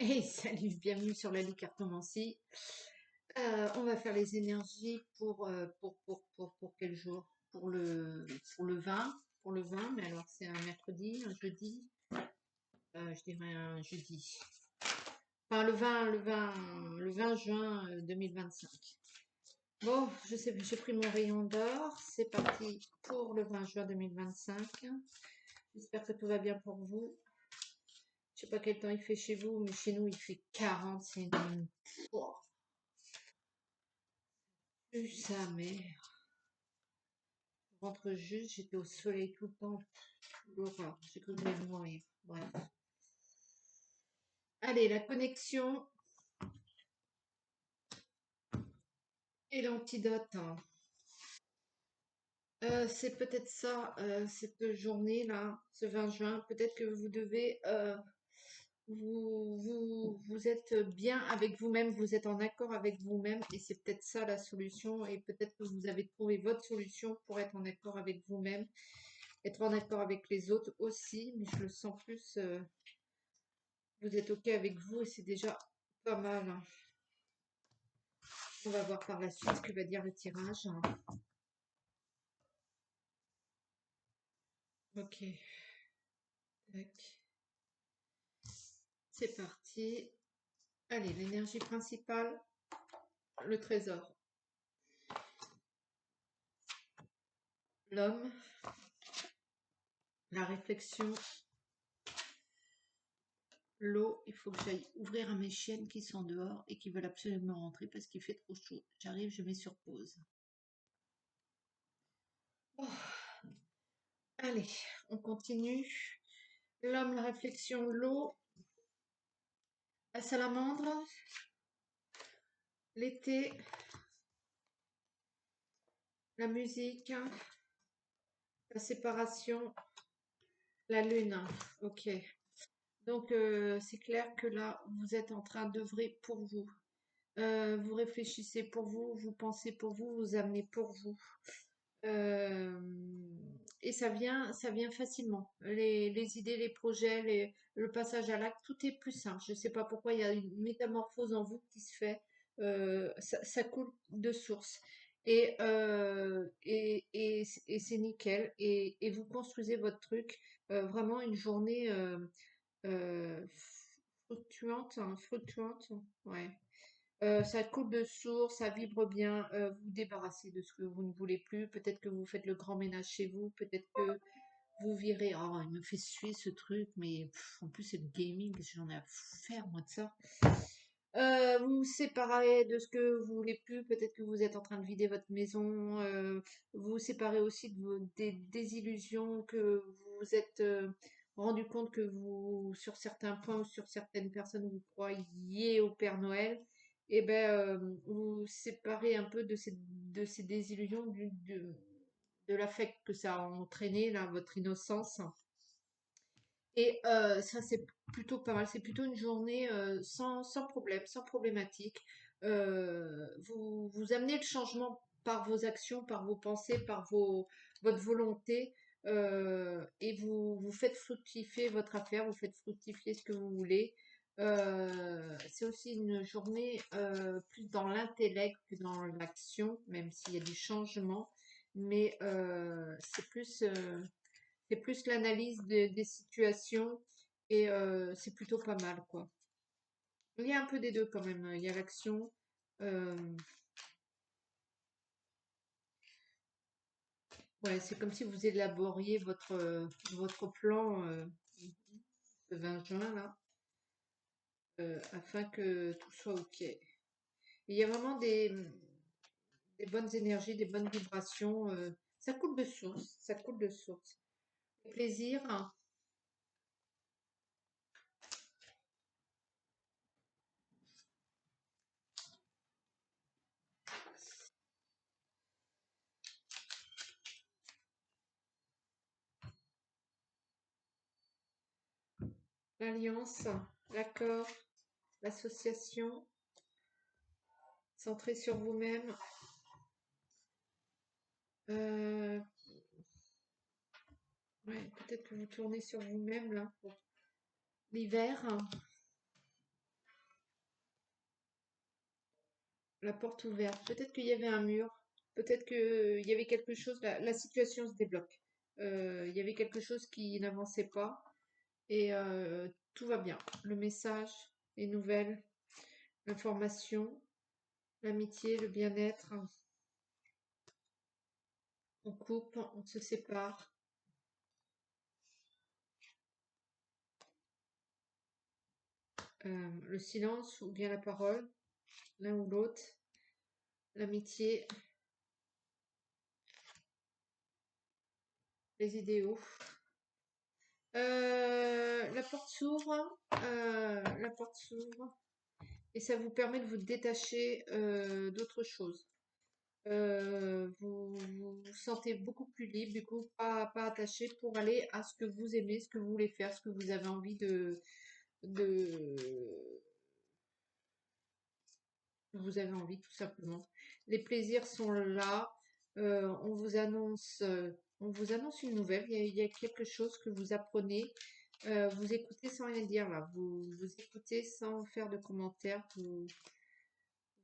Et salut, bienvenue sur la Cartomancie. On va faire les énergies pour quel jour? Pour le 20, mais alors c'est un mercredi, un jeudi, je dirais un jeudi. Enfin le 20 juin 2025. Bon, je sais, j'ai pris mon rayon d'or, c'est parti pour le 20 juin 2025. J'espère que tout va bien pour vous. Je sais pas quel temps il fait chez vous, mais chez nous il fait 40, c'est une... Oh, ça, mais je rentre juste, j'étais au soleil tout le temps. L'horreur, j'ai cru que j'allais mourir. Bref. Allez, la connexion et l'antidote, hein. C'est peut-être ça, cette journée-là, ce 20 juin. Peut-être que vous devez, vous êtes bien avec vous-même, vous êtes en accord avec vous-même, et c'est peut-être ça la solution. Et peut-être que vous avez trouvé votre solution pour être en accord avec vous-même, être en accord avec les autres aussi. Mais je le sens plus, vous êtes ok avec vous, et c'est déjà pas mal, hein. On va voir par la suite ce que va dire le tirage. Ok, tac. C'est parti. Allez, l'énergie principale, le trésor. L'homme, la réflexion, l'eau. Il faut que j'aille ouvrir à mes chiennes qui sont dehors et qui veulent absolument rentrer parce qu'il fait trop chaud. J'arrive, je mets sur pause. Oh, allez, on continue. L'homme, la réflexion, l'eau, la salamandre, l'été, la musique, la séparation, la lune. Ok. Donc, c'est clair que là, vous êtes en train d'œuvrer pour vous. Vous réfléchissez pour vous, vous pensez pour vous, vous amenez pour vous. Euh, et ça vient facilement. Les idées, les projets, le passage à l'acte, tout est plus simple. Je ne sais pas pourquoi il y a une métamorphose en vous qui se fait. Ça coule de source. Et c'est nickel. Et vous construisez votre truc. Vraiment une journée euh, fluctuante, hein, fluctuante. Ouais. Ça coule de source, ça vibre bien, vous vous débarrassez de ce que vous ne voulez plus. Peut-être que vous faites le grand ménage chez vous, peut-être que vous virez. Oh, il me fait suer ce truc, mais en plus c'est le gaming, j'en ai à faire moi de ça. Vous vous séparez de ce que vous voulez plus, peut-être que vous êtes en train de vider votre maison, vous vous séparez aussi des désillusions que vous vous êtes rendu compte que vous, sur certains points ou sur certaines personnes, vous croyiez au Père Noël, et ben vous vous séparez un peu de ces désillusions, de l'affect que ça a entraîné, là, votre innocence. Et ça, c'est plutôt pas mal. C'est plutôt une journée sans problème, sans problématique. Vous amenez le changement par vos actions, par vos pensées, votre volonté. Et vous faites fructifier votre affaire, vous faites fructifier ce que vous voulez. C'est aussi une journée plus dans l'intellect que dans l'action, même s'il y a du changement. Mais c'est plus l'analyse des situations, et c'est plutôt pas mal, quoi. Il y a un peu des deux quand même. Il y a l'action. euh, ouais, c'est comme si vous élaboriez votre plan le 20 juin là, afin que tout soit ok. Et il y a vraiment des bonnes énergies, des bonnes vibrations. Ça coule de source, ça coule de source. Le plaisir, hein, l'alliance, l'accord, l'association, centré sur vous-même. Euh, Ouais, peut-être que vous tournez sur vous-même là pour l'hiver. la porte ouverte. Peut-être qu'il y avait un mur. Peut-être qu'il y avait quelque chose. La situation se débloque. Il y avait quelque chose qui n'avançait pas. Et tout va bien. Le message, les nouvelles, l'information, l'amitié, le bien-être. On coupe, on se sépare. Le silence ou bien la parole, l'un ou l'autre. L'amitié, les idéaux. La porte s'ouvre. La porte s'ouvre. Et ça vous permet de vous détacher d'autres choses. Vous vous sentez beaucoup plus libre, du coup, pas attaché pour aller à ce que vous aimez, ce que vous voulez faire, ce que vous avez envie de, vous avez envie tout simplement. Les plaisirs sont là. On vous annonce une nouvelle. Il y a quelque chose que vous apprenez. Vous écoutez sans rien dire là. Vous écoutez sans faire de commentaires. Vous,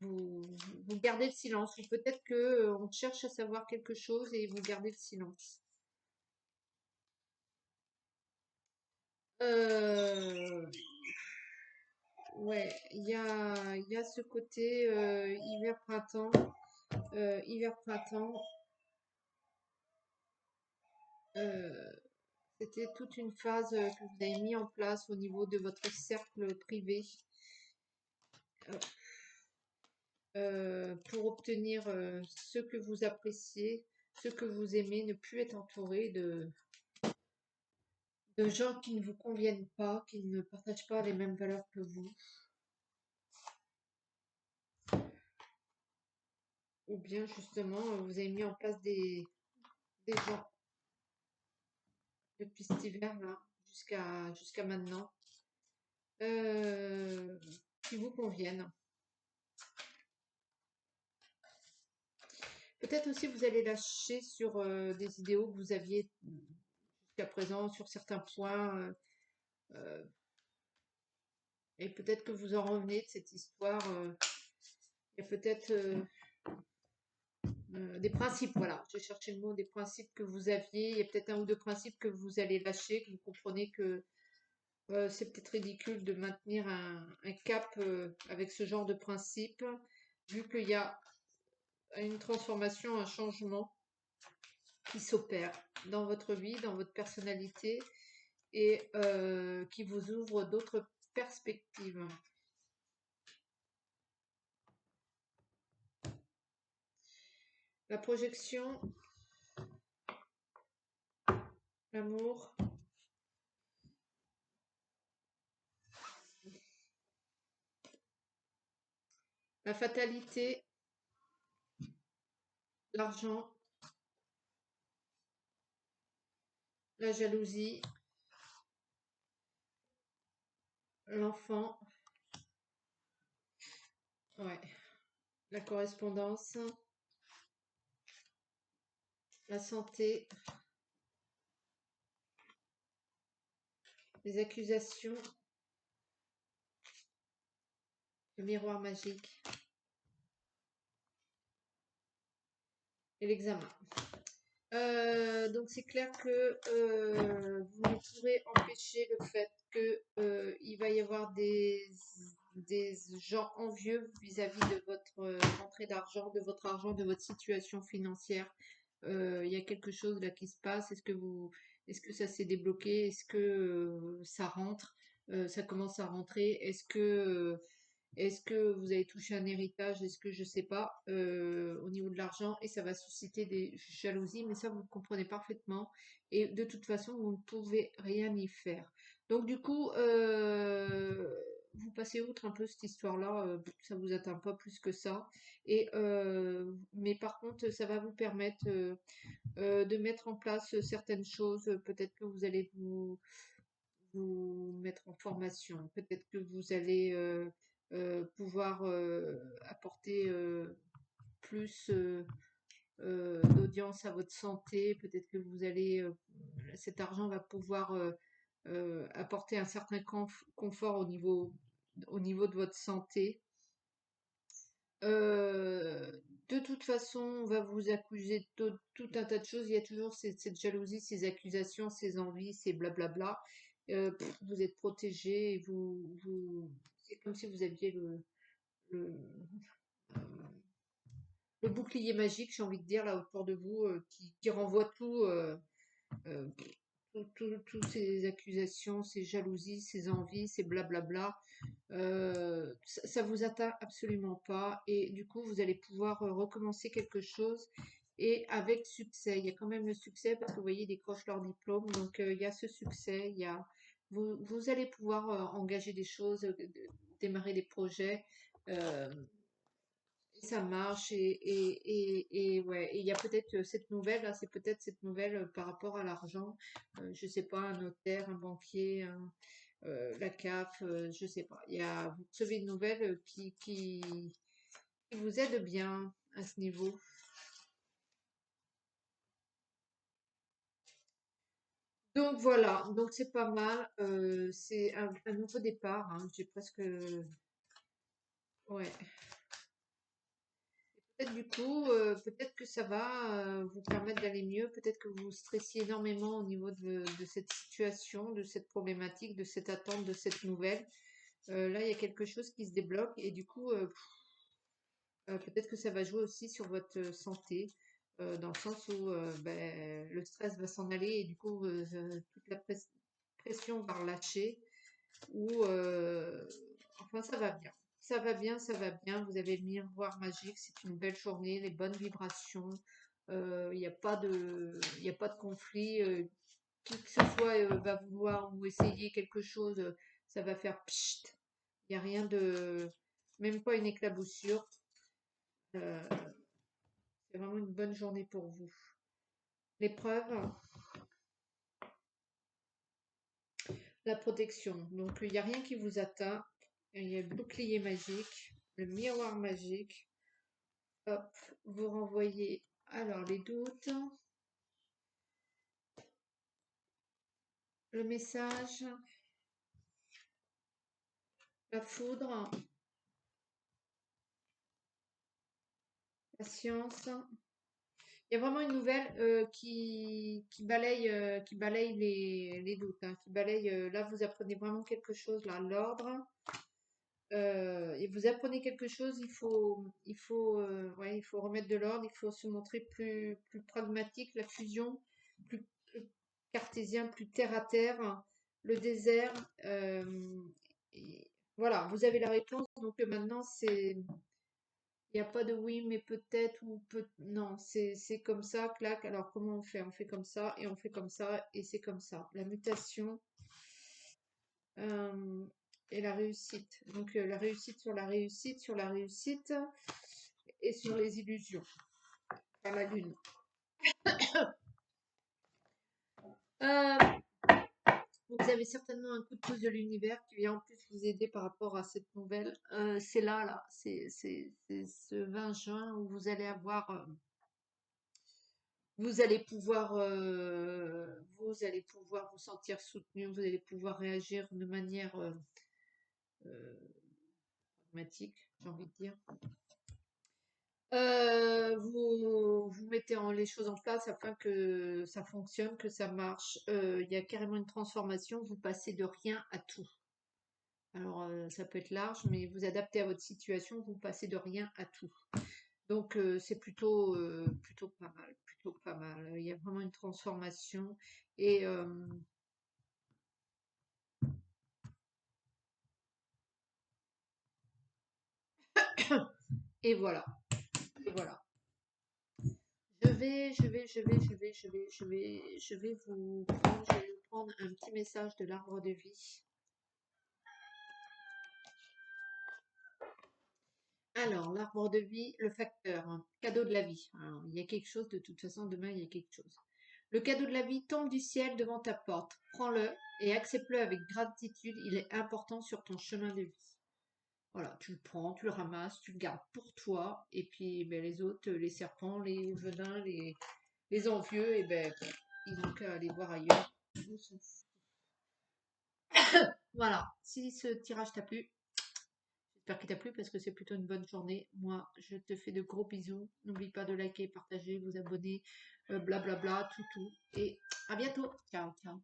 vous gardez le silence. Ou peut-être que on cherche à savoir quelque chose et vous gardez le silence. Euh, ouais, il y a ce côté hiver-printemps. Hiver-printemps. Euh, C'était toute une phase que vous avez mis en place au niveau de votre cercle privé euh, pour obtenir ce que vous appréciez, ce que vous aimez, ne plus être entouré de gens qui ne vous conviennent pas, qui ne partagent pas les mêmes valeurs que vous, ou bien justement vous avez mis en place des gens depuis cet hiver-là jusqu'à maintenant euh, qui vous conviennent. Peut-être aussi vous allez lâcher sur des idéaux que vous aviez jusqu'à présent sur certains points euh, et peut-être que vous en revenez de cette histoire. Il y a peut-être des principes, voilà, je cherchais le mot, des principes que vous aviez. Il y a peut-être un ou deux principes que vous allez lâcher, que vous comprenez que c'est peut-être ridicule de maintenir un cap avec ce genre de principe, vu qu'il y a une transformation, un changement qui s'opère dans votre vie, dans votre personnalité et qui vous ouvre d'autres perspectives. La projection, l'amour, la fatalité, l'argent, la jalousie, l'enfant, ouais, la correspondance, la santé, les accusations, le miroir magique et l'examen. Donc c'est clair que vous ne pourrez empêcher le fait que il va y avoir des gens envieux vis-à-vis de votre rentrée d'argent, de votre argent, de votre situation financière. Il y a quelque chose là qui se passe. Est-ce que ça s'est débloqué? Est-ce que ça rentre? Ça commence à rentrer? Est-ce que vous avez touché un héritage? Est-ce que je sais pas au niveau de l'argent et ça va susciter des jalousies, mais ça vous le comprenez parfaitement et de toute façon vous ne pouvez rien y faire. Donc du coup vous passez outre un peu cette histoire-là, ça vous atteint pas plus que ça et mais par contre ça va vous permettre de mettre en place certaines choses. Peut-être que vous allez vous mettre en formation. Peut-être que vous allez pouvoir apporter plus d'audience à votre santé. Peut-être que vous allez, cet argent va pouvoir apporter un certain confort au niveau de votre santé. De toute façon, on va vous accuser de tout un tas de choses. Il y a toujours cette jalousie, ces accusations, ces envies, ces blablabla. Vous êtes protégé et c'est comme si vous aviez le, euh, le bouclier magique, j'ai envie de dire, là autour de vous, qui renvoie tout. Euh, toutes ces accusations, ces jalousies, ces envies, ces blablabla, ça vous atteint absolument pas et du coup vous allez pouvoir recommencer quelque chose et avec succès. Il y a quand même le succès parce que vous voyez, ils décrochent leur diplôme, donc il y a ce succès, vous allez pouvoir engager des choses, démarrer des projets. euh, Ça marche et ouais, et il y a peut-être cette nouvelle, là, c'est peut-être cette nouvelle par rapport à l'argent. Je sais pas, un notaire, un banquier, la CAF, je sais pas. Vous recevez une nouvelle qui vous aide bien à ce niveau. Donc voilà, donc c'est pas mal. C'est un nouveau départ, hein. J'ai presque, ouais. Peut-être du coup, peut-être que ça va vous permettre d'aller mieux. Peut-être que vous stressiez énormément au niveau de cette situation, de cette problématique, de cette attente, de cette nouvelle. Là, il y a quelque chose qui se débloque et du coup, peut-être que ça va jouer aussi sur votre santé, dans le sens où ben, le stress va s'en aller et du coup, toute la pression va relâcher. Ou enfin ça va bien. Ça va bien, ça va bien. Vous avez le miroir magique, c'est une belle journée, les bonnes vibrations. Il n'y a pas de conflit. Qui que ce soit va vouloir ou essayer quelque chose, ça va faire pchit. Il n'y a rien de, même pas une éclaboussure. Euh, c'est vraiment une bonne journée pour vous. L'épreuve, la protection. Donc il n'y a rien qui vous atteint. Il y a le bouclier magique, le miroir magique. Hop, vous renvoyez alors les doutes, le message, la foudre, la science. Il y a vraiment une nouvelle qui balaye les doutes, hein, qui balaye. Là, vous apprenez vraiment quelque chose, là, l'ordre. Et vous apprenez quelque chose, ouais, il faut remettre de l'ordre, il faut se montrer plus pragmatique, la fusion, plus cartésien, plus terre à terre, le désert. Et voilà, vous avez la réponse, donc maintenant il n'y a pas de oui, mais peut-être ou peut, non, c'est comme ça, clac. Alors comment on fait? On fait comme ça et on fait comme ça et c'est comme ça. La mutation euh, et la réussite. Donc la réussite sur la réussite sur la réussite et sur les illusions par la lune. Euh, vous avez certainement un coup de pouce de l'univers qui vient en plus vous aider par rapport à cette nouvelle. C'est là, c'est ce 20 juin où vous allez pouvoir vous sentir soutenu, vous allez pouvoir réagir de manière euh, pragmatique, j'ai envie de dire. Vous mettez les choses en place afin que ça fonctionne, que ça marche. Il y a carrément une transformation. Vous passez de rien à tout. Alors, ça peut être large, mais vous adaptez à votre situation. Vous passez de rien à tout. Donc, c'est plutôt pas mal, plutôt pas mal. Il y a vraiment une transformation et et voilà, et voilà. Je vais vous prendre un petit message de l'arbre de vie. Alors, l'arbre de vie, le facteur, hein, cadeau de la vie. Alors, il y a quelque chose, de toute façon, demain, il y a quelque chose. Le cadeau de la vie tombe du ciel devant ta porte. Prends-le et accepte-le avec gratitude. Il est important sur ton chemin de vie. Voilà, tu le prends, tu le ramasses, tu le gardes pour toi. Et puis, ben, les autres, les serpents, les venins, les envieux, et ben, ils n'ont qu'à aller voir ailleurs. Voilà, si ce tirage t'a plu, j'espère qu'il t'a plu parce que c'est plutôt une bonne journée. Moi, je te fais de gros bisous. N'oublie pas de liker, partager, vous abonner, blablabla, tout, tout. Et à bientôt. Ciao, ciao.